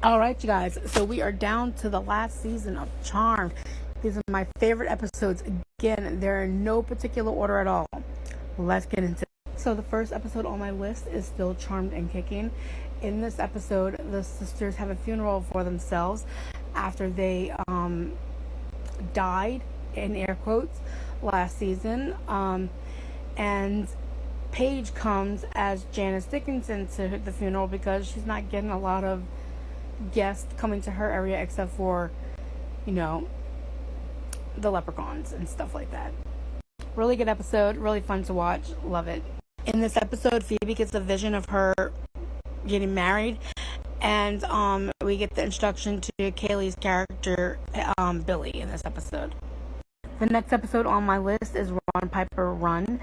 All right, you guys. So we are down to the last season of Charmed. These are my favorite episodes. Again, they're in no particular order at all. Let's get into it. So the first episode on my list is still Charmed and Kicking. In this episode, the sisters have a funeral for themselves after they died, in air quotes, last season. And Paige comes as Janice Dickinson to the funeral because she's not getting a lot of guests coming to her area except for, the leprechauns and stuff like that. Really good episode, really fun to watch, love it. In this episode, Phoebe gets a vision of her getting married, and we get the introduction to Kaylee's character, Billy, in this episode. The next episode on my list is Run Piper Run.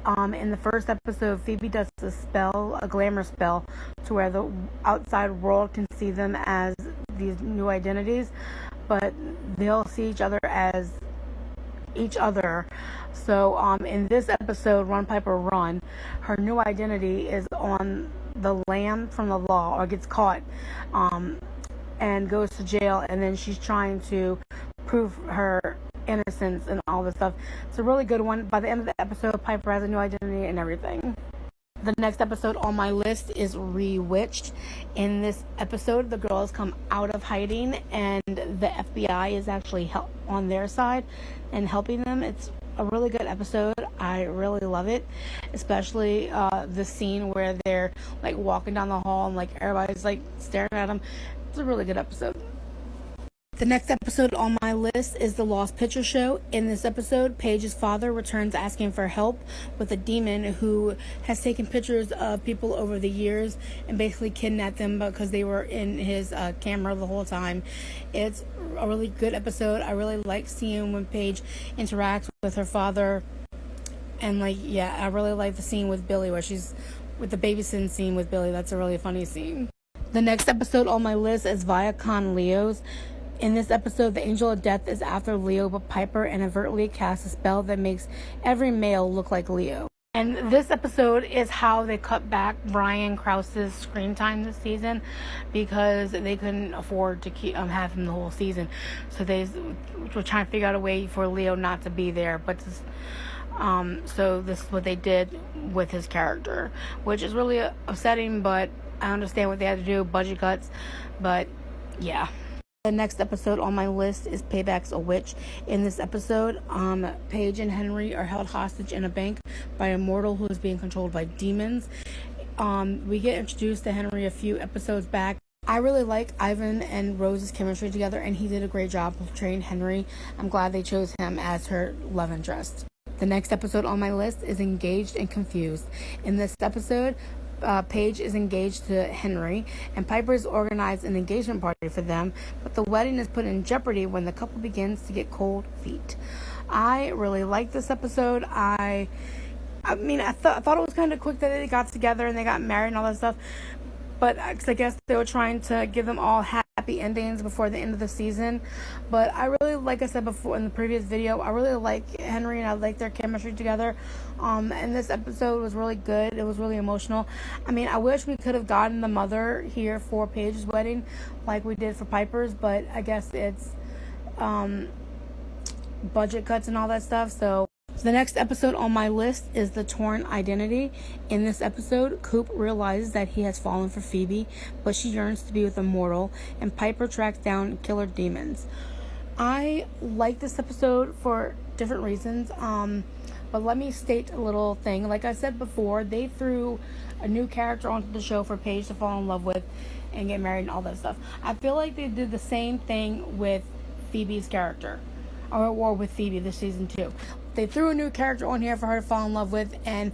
In the first episode, Phoebe does a glamour spell, to where the outside world can see them as these new identities, but they'll see each other as each other. So in this episode, Run Piper Run, her new identity is on the lam from the law, or gets caught and goes to jail, and then she's trying to prove her innocence and all this stuff. It's a really good one. By the end of the episode, Piper has a new identity and everything. The next episode on my list is Rewitched. In this episode, the girls come out of hiding and the FBI is actually on their side and helping them. It's a really good episode. I really love it, especially the scene where they're like walking down the hall and like everybody's like staring at them. It's a really good episode. The next episode on my list is The Lost Picture Show. In this episode, Paige's father returns asking for help with a demon who has taken pictures of people over the years and basically kidnapped them because they were in his camera the whole time. It's a really good episode. I really like seeing when Paige interacts with her father. And I really like the scene with Billy where she's with the babysitting scene with Billy. That's a really funny scene. The next episode on my list is Viacom Leos. In this episode, the Angel of Death is after Leo, but Piper inadvertently casts a spell that makes every male look like Leo. And this episode is how they cut back Brian Krause's screen time this season because they couldn't afford to have him the whole season. So they were trying to figure out a way for Leo not to be there. So this is what they did with his character, which is really upsetting, but I understand what they had to do, budget cuts, but yeah. The next episode on my list is Payback's a Witch. In this episode, Paige and Henry are held hostage in a bank by a mortal who is being controlled by demons. We get introduced to Henry a few episodes back. I really like Ivan and Rose's chemistry together, and he did a great job portraying Henry. I'm glad they chose him as her love interest. The next episode on my list is Engaged and Confused. In this episode, Paige is engaged to Henry, and Piper has organized an engagement party for them, but the wedding is put in jeopardy when the couple begins to get cold feet. I really like this episode. I thought it was kind of quick that they got together and they got married and all that stuff, but I guess they were trying to give them all happy endings before the end of the season. But I really, like I said before in the previous video, I really like Henry and I like their chemistry together. And this episode was really good. It was really emotional. I wish we could have gotten the mother here for Paige's wedding like we did for Piper's, but I guess it's budget cuts and all that stuff. So the next episode on my list is The Torn Identity. In this episode, Coop realizes that he has fallen for Phoebe, but she yearns to be with a mortal, and Piper tracks down killer demons. I like this episode for different reasons, but let me state a little thing. Like I said before, they threw a new character onto the show for Paige to fall in love with and get married and all that stuff. I feel like they did the same thing with Phoebe's character, or with Phoebe this season too. They threw a new character on here for her to fall in love with, and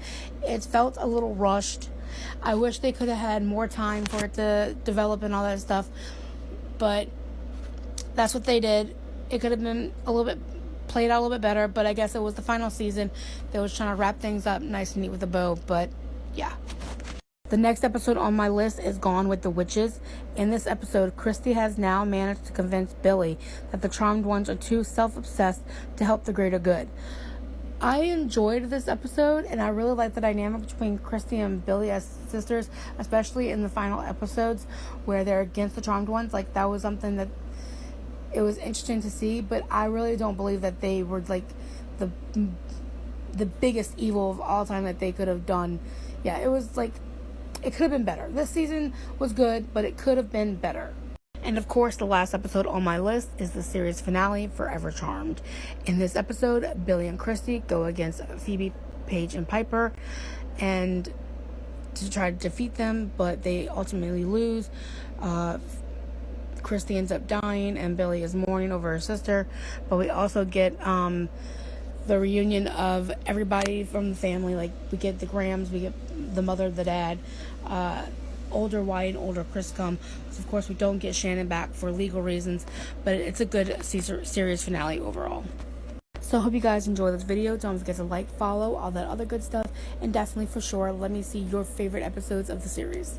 it felt a little rushed. I wish they could have had more time for it to develop and all that stuff, but that's what they did. It could have been played out a little bit better, but I guess it was the final season. They was trying to wrap things up nice and neat with a bow, but yeah. The next episode on my list is Gone with the Witches. In this episode, Christy has now managed to convince Billy that the Charmed Ones are too self-obsessed to help the greater good. I enjoyed this episode, and I really liked the dynamic between Christy and Billy as sisters, especially in the final episodes where they're against the Charmed Ones. Like, that was something that it was interesting to see, but I really don't believe that they were like the biggest evil of all time that they could have done. Yeah, it was like, it could have been better. This season was good, but it could have been better. And of course, the last episode on my list is the series finale, Forever Charmed. In this episode, Billy and Christy go against Phoebe, Paige, and Piper, and to try to defeat them, but they ultimately lose. Christy ends up dying, and Billy is mourning over her sister. But we also get the reunion of everybody from the family. Like, we get the Grahams, we get the mother, the dad, older Wyatt and older Chris come. So of course, we don't get Shannon back for legal reasons, but it's a good series finale overall. So I hope you guys enjoy this video. Don't forget to like, follow, all that other good stuff, and definitely for sure, let me see your favorite episodes of the series.